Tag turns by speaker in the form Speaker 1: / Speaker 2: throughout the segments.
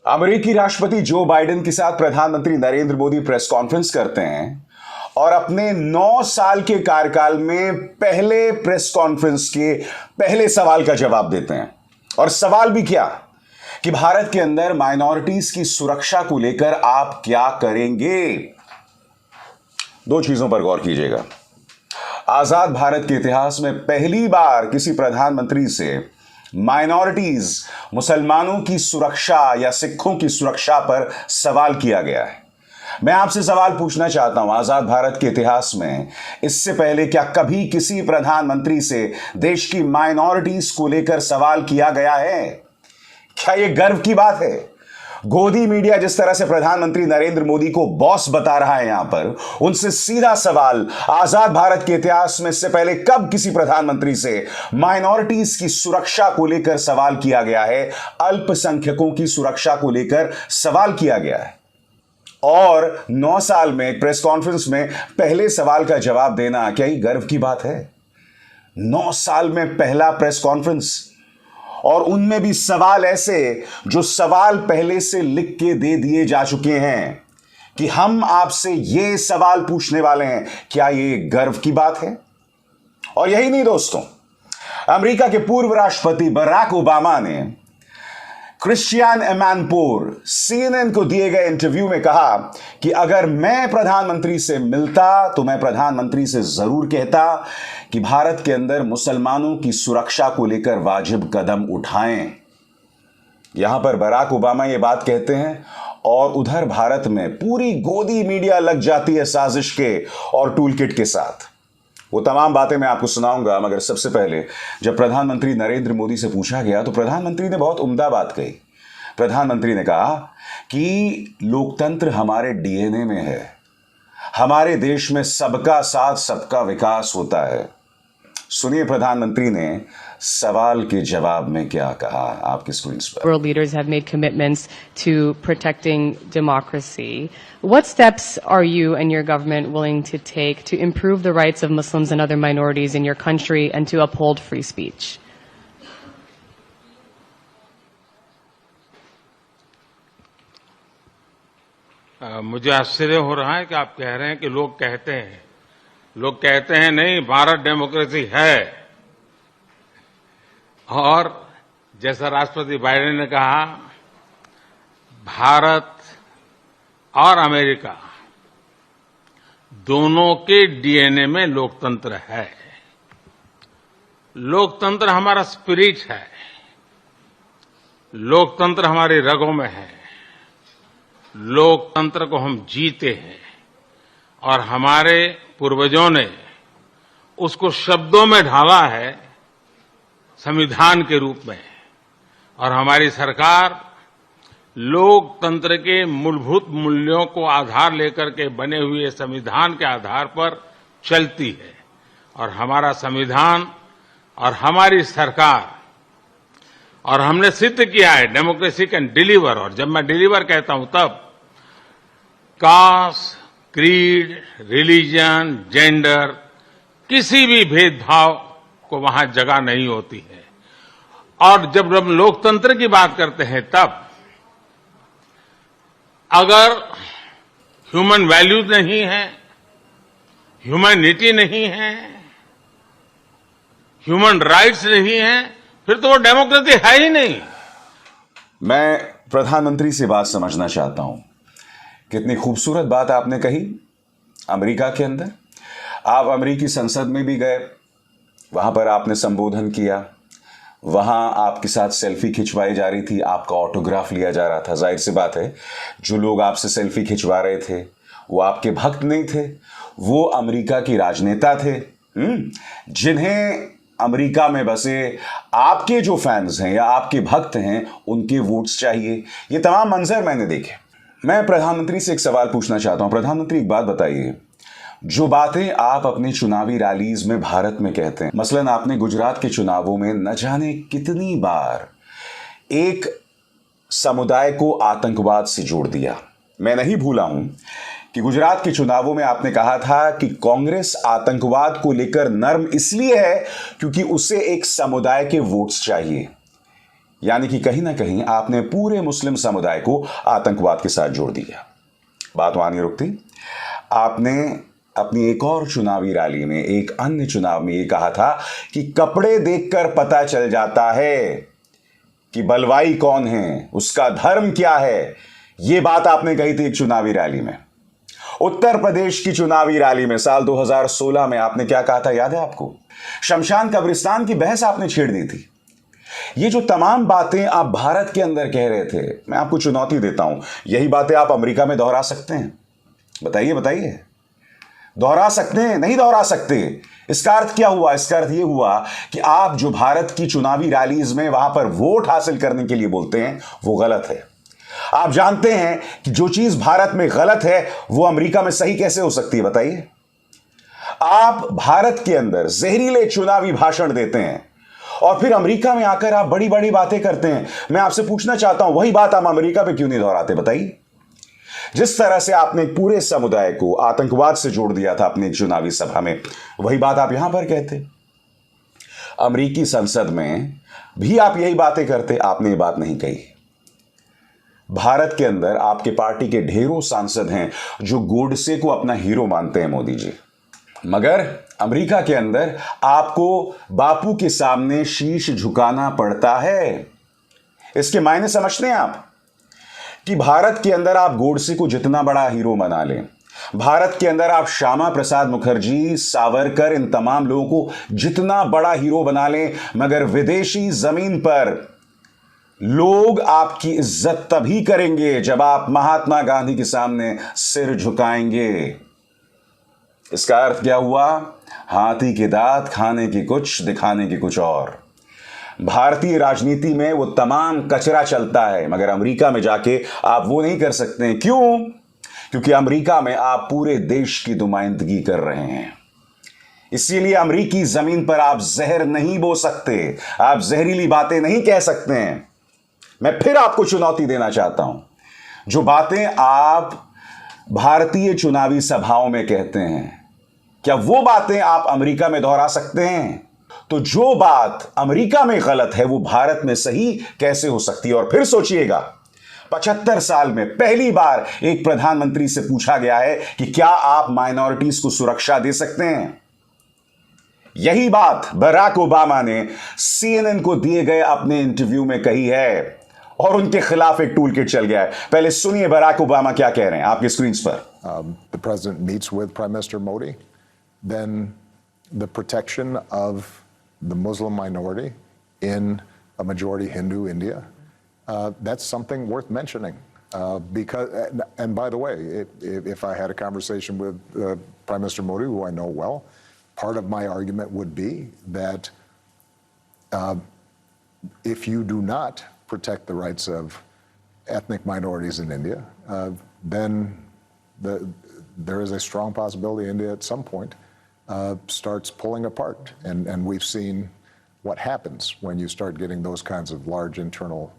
Speaker 1: अमेरिकी राष्ट्रपति Joe Biden के साथ प्रधानमंत्री नरेंद्र मोदी प्रेस कॉन्फ्रेंस करते हैं और अपने 9 साल के कार्यकाल में पहले प्रेस कॉन्फ्रेंस के पहले सवाल का जवाब देते हैं। और सवाल भी क्या कि भारत के अंदर माइनॉरिटीज की सुरक्षा को लेकर आप क्या करेंगे। 2 चीजों पर गौर कीजिएगा। आजाद भारत के इतिहास में पहली बार किसी प्रधानमंत्री से माइनॉरिटीज, मुसलमानों की सुरक्षा या सिखों की सुरक्षा पर सवाल किया गया है। मैं आपसे सवाल पूछना चाहता हूं, आजाद भारत के इतिहास में इससे पहले क्या कभी किसी प्रधानमंत्री से देश की माइनॉरिटीज को लेकर सवाल किया गया है? क्या यह गर्व की बात है? गोदी मीडिया जिस तरह से प्रधानमंत्री नरेंद्र मोदी को बॉस बता रहा है, यहां पर उनसे सीधा सवाल, आजाद भारत के इतिहास में इससे पहले कब किसी प्रधानमंत्री से माइनॉरिटीज की सुरक्षा को लेकर सवाल किया गया है? अल्पसंख्यकों की सुरक्षा को लेकर सवाल किया गया है। और 9 साल में प्रेस कॉन्फ्रेंस में पहले सवाल का जवाब देना, क्या ये गर्व की बात है? 9 साल में पहला प्रेस कॉन्फ्रेंस, और उनमें भी सवाल ऐसे जो सवाल पहले से लिख के दे दिए जा चुके हैं कि हम आपसे ये सवाल पूछने वाले हैं। क्या ये गर्व की बात है? और यही नहीं दोस्तों, अमेरिका के पूर्व राष्ट्रपति बराक ओबामा ने क्रिश्चियन एमानपोर सीएनएन को दिए गए इंटरव्यू में कहा कि अगर मैं प्रधानमंत्री से मिलता तो मैं प्रधानमंत्री से जरूर कहता कि भारत के अंदर मुसलमानों की सुरक्षा को लेकर वाजिब कदम उठाएं। यहां पर बराक ओबामा ये बात कहते हैं और उधर भारत में पूरी गोदी मीडिया लग जाती है साजिश के और टूल किट के साथ। वो तमाम बातें मैं आपको सुनाऊंगा, मगर सबसे पहले जब प्रधानमंत्री नरेंद्र मोदी से पूछा गया तो प्रधानमंत्री ने बहुत उम्दा बात कही। प्रधानमंत्री ने कहा कि लोकतंत्र हमारे डीएनए में है, हमारे देश में सबका साथ सबका विकास होता है। सुनिए प्रधानमंत्री ने सवाल के जवाब में क्या कहा आपकी स्क्रीन्स पर।
Speaker 2: World leaders have made commitments to protecting democracy. What steps are you and your government willing to take to improve the rights of Muslims and other minorities in your country and to uphold free speech?
Speaker 3: मुझे आश्चर्य हो रहा है कि आप कह रहे हैं कि लोग कहते हैं नहीं, भारत डेमोक्रेसी है। और जैसा राष्ट्रपति बाइडेन ने कहा, भारत और अमेरिका दोनों के डीएनए में लोकतंत्र है। लोकतंत्र हमारा स्पिरिट है, लोकतंत्र हमारी रगों में है, लोकतंत्र को हम जीते हैं और हमारे पूर्वजों ने उसको शब्दों में ढाला है संविधान के रूप में। और हमारी सरकार लोकतंत्र के मूलभूत मूल्यों को आधार लेकर के बने हुए संविधान के आधार पर चलती है। और हमारा संविधान और हमारी सरकार, और हमने सिद्ध किया है डेमोक्रेसी कैन डिलीवर। और जब मैं डिलीवर कहता हूं तब कास्ट, क्रीड, रिलीजन, जेंडर, किसी भी भेदभाव को वहां जगह नहीं होती है। और जब हम लोकतंत्र की बात करते हैं तब अगर ह्यूमन वैल्यूज नहीं है, ह्यूमैनिटी नहीं है, ह्यूमन राइट्स नहीं है, फिर तो वो डेमोक्रेसी है ही नहीं।
Speaker 1: मैं प्रधानमंत्री से बात समझना चाहता हूं। कितनी खूबसूरत बात आपने कही। अमेरिका के अंदर आप अमेरिकी संसद में भी गए, वहां पर आपने संबोधन किया, वहां आपके साथ सेल्फी खिंचवाई जा रही थी, आपका ऑटोग्राफ लिया जा रहा था। जाहिर सी बात है, जो लोग आपसे सेल्फी खिंचवा रहे थे वो आपके भक्त नहीं थे, वो अमेरिका की राजनेता थे जिन्हें अमेरिका में बसे आपके जो फैंस हैं या आपके भक्त हैं उनके वोट्स चाहिए। ये तमाम मंजर मैंने देखे। मैं प्रधानमंत्री से एक सवाल पूछना चाहता हूं। प्रधानमंत्री, एक बात बताइए, जो बातें आप अपनी चुनावी रैलीज में भारत में कहते हैं, मसलन आपने गुजरात के चुनावों में न जाने कितनी बार एक समुदाय को आतंकवाद से जोड़ दिया। मैं नहीं भूला हूं कि गुजरात के चुनावों में आपने कहा था कि कांग्रेस आतंकवाद को लेकर नर्म इसलिए है क्योंकि उसे एक समुदाय के वोट्स चाहिए। यानी कि कहीं ना कहीं आपने पूरे मुस्लिम समुदाय को आतंकवाद के साथ जोड़ दिया। बात वहां नहीं रुकती, आपने अपनी एक और चुनावी रैली में, एक अन्य चुनाव में यह कहा था कि कपड़े देखकर पता चल जाता है कि बलवाई कौन है, उसका धर्म क्या है। यह बात आपने कही थी एक चुनावी रैली में। उत्तर प्रदेश की चुनावी रैली में साल 2016 में आपने क्या कहा था, याद है आपको? शमशान कब्रिस्तान की बहस आपने छेड़ दी थी। ये जो तमाम बातें आप भारत के अंदर कह रहे थे, मैं आपको चुनौती देता हूं, यही बातें आप अमेरिका में दोहरा सकते हैं? बताइए बताइए, दोहरा सकते हैं? नहीं दोहरा सकते। इसका अर्थ क्या हुआ? इसका अर्थ यह हुआ कि आप जो भारत की चुनावी रैलीज में वहां पर वोट हासिल करने के लिए बोलते हैं, वो गलत है। आप जानते हैं कि जो चीज भारत में गलत है वो अमेरिका में सही कैसे हो सकती है? बताइए। आप भारत के अंदर जहरीले चुनावी भाषण देते हैं और फिर अमेरिका में आकर आप बड़ी बड़ी बातें करते हैं। मैं आपसे पूछना चाहता हूं, वही बात आप अमेरिका पे क्यों नहीं दोहराते? बताइए। जिस तरह से आपने पूरे समुदाय को आतंकवाद से जोड़ दिया था अपनी चुनावी सभा में, वही बात आप यहां पर कहते। अमेरिकी संसद में भी आप यही बातें करते, आपने ये बात नहीं कही। भारत के अंदर आपके पार्टी के ढेरों सांसद हैं जो गोडसे को अपना हीरो मानते हैं, मोदी जी, मगर अमेरिका के अंदर आपको बापू के सामने शीश झुकाना पड़ता है। इसके मायने समझते हैं आप कि भारत के अंदर आप गोडसे को जितना बड़ा हीरो बना लें, भारत के अंदर आप श्यामा प्रसाद मुखर्जी, सावरकर, इन तमाम लोगों को जितना बड़ा हीरो बना लें, मगर विदेशी जमीन पर लोग आपकी इज्जत तभी करेंगे जब आप महात्मा गांधी के सामने सिर झुकाएंगे। इसका अर्थ क्या हुआ? हाथी के दांत, खाने की कुछ, दिखाने की कुछ और। भारतीय राजनीति में वो तमाम कचरा चलता है, मगर अमेरिका में जाके आप वो नहीं कर सकते हैं। क्यों? क्योंकि अमेरिका में आप पूरे देश की नुमाइंदगी कर रहे हैं। इसीलिए अमेरिकी जमीन पर आप जहर नहीं बो सकते, आप जहरीली बातें नहीं कह सकते हैं। मैं फिर आपको चुनौती देना चाहता हूं, जो बातें आप भारतीय चुनावी सभाओं में कहते हैं, क्या वो बातें आप अमेरिका में दोहरा सकते हैं? तो जो बात अमेरिका में गलत है वो भारत में सही कैसे हो सकती है? और फिर सोचिएगा, 75 साल में पहली बार एक प्रधानमंत्री से पूछा गया है कि क्या आप माइनॉरिटीज को सुरक्षा दे सकते हैं? यही बात बराक ओबामा ने CNN को दिए गए अपने इंटरव्यू में कही है और उनके खिलाफ एक टूल किट चल गया है। पहले सुनिए बराक ओबामा क्या कह रहे हैं आपकी स्क्रीन पर।
Speaker 4: The president meets with Prime Minister Modi, then the protection of the Muslim minority in a majority Hindu India, that's something worth mentioning. Because, and by the way, if I had a conversation with Prime Minister Modi, who I know well, part of my argument would be that if you do not protect the rights of ethnic minorities in India, then there is a strong possibility India at some point starts pulling apart. And we've seen what happens when you start getting those kinds of large internal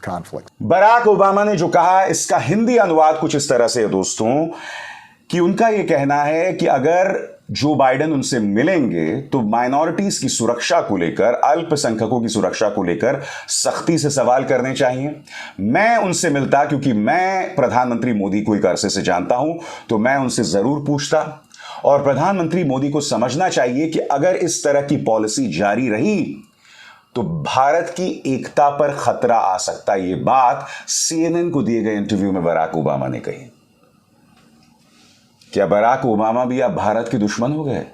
Speaker 4: conflicts.
Speaker 1: Barack Obama ने जो कहा, इसका हिंदी अनुवाद कुछ इस तरह से है दोस्तों, कि उनका यह कहना है कि अगर जो बाइडेन उनसे मिलेंगे तो माइनॉरिटीज की सुरक्षा को लेकर, अल्पसंख्यकों की सुरक्षा को लेकर सख्ती से सवाल करने चाहिए। मैं उनसे मिलता, क्योंकि मैं प्रधानमंत्री मोदी को एक अरसे से जानता हूं, तो मैं उनसे जरूर पूछता। और प्रधानमंत्री मोदी को समझना चाहिए कि अगर इस तरह की पॉलिसी जारी रही तो भारत की एकता पर खतरा आ सकता है। यह बात CNN को दिए गए इंटरव्यू में बराक ओबामा ने कही। क्या बराक ओबामा भी अब भारत के दुश्मन हो गए?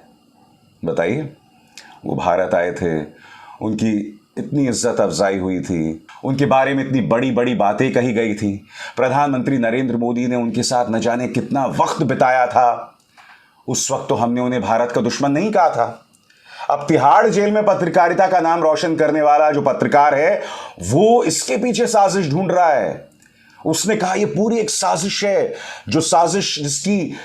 Speaker 1: बताइए। वो भारत आए थे, उनकी इतनी इज्जत अफजाई हुई थी, उनके बारे में इतनी बड़ी बड़ी बातें कही गई थी, प्रधानमंत्री नरेंद्र मोदी ने उनके साथ न जाने कितना वक्त बिताया था। उस वक्त तो हमने उन्हें भारत का दुश्मन नहीं कहा था। अब तिहाड़ जेल में पत्रकारिता का नाम रोशन करने वाला जो पत्रकार है, वो इसके पीछे साजिश ढूंढ रहा है। उसने कहा यह पूरी एक साजिश है, जो साजिश जिसकी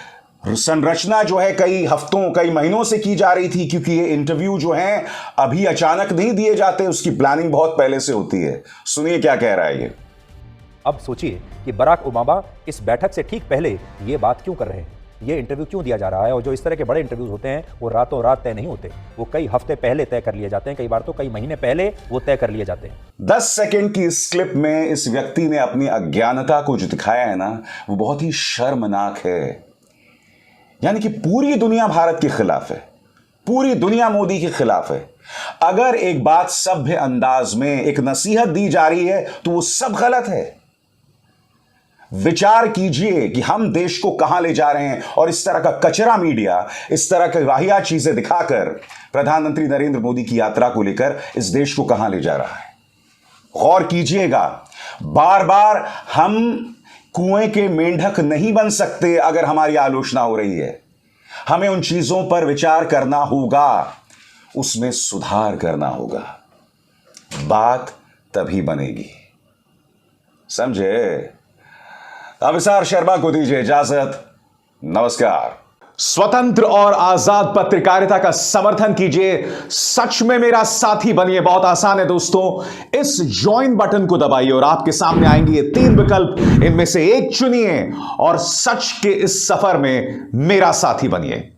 Speaker 1: संरचना जो है कई हफ्तों, कई महीनों से की जा रही थी, क्योंकि ये इंटरव्यू जो हैं अभी अचानक नहीं दिए जाते, उसकी प्लानिंग बहुत पहले से होती है। सुनिए क्या कह रहा है ये।
Speaker 5: अब सोचिए कि बराक ओबामा इस बैठक से ठीक पहले ये बात क्यों कर रहे हैं। ये इंटरव्यू क्यों दिया जा रहा है। और जो इस तरह के बड़े इंटरव्यूज होते हैं वो रातों रात तय नहीं होते, वो कई हफ्ते पहले तय कर लिए जाते हैं, कई बार तो कई महीने पहले वो तय कर लिए जाते हैं।
Speaker 1: 10 सेकंड की इस क्लिप में इस व्यक्ति ने अपनी अज्ञानता को जो दिखाया है ना, वो बहुत ही शर्मनाक है। यानी कि पूरी दुनिया भारत के खिलाफ है, पूरी दुनिया मोदी के खिलाफ है। अगर एक बात सभ्य अंदाज में एक नसीहत दी जा रही है तो वो सब गलत है। विचार कीजिए कि हम देश को कहां ले जा रहे हैं, और इस तरह का कचरा मीडिया, इस तरह की वाहियात चीजें दिखाकर प्रधानमंत्री नरेंद्र मोदी की यात्रा को लेकर इस देश को कहां ले जा रहा है। गौर कीजिएगा, बार बार हम कुएं के मेंढक नहीं बन सकते। अगर हमारी आलोचना हो रही है, हमें उन चीजों पर विचार करना होगा, उसमें सुधार करना होगा, बात तभी बनेगी। समझे? अभिसार शर्मा को दीजिए इजाजत। नमस्कार। स्वतंत्र और आजाद पत्रकारिता का समर्थन कीजिए, सच में मेरा साथी बनिए। बहुत आसान है दोस्तों, इस ज्वाइन बटन को दबाइए और आपके सामने आएंगे ये 3 विकल्प, इनमें से एक चुनिए और सच के इस सफर में मेरा साथी बनिए।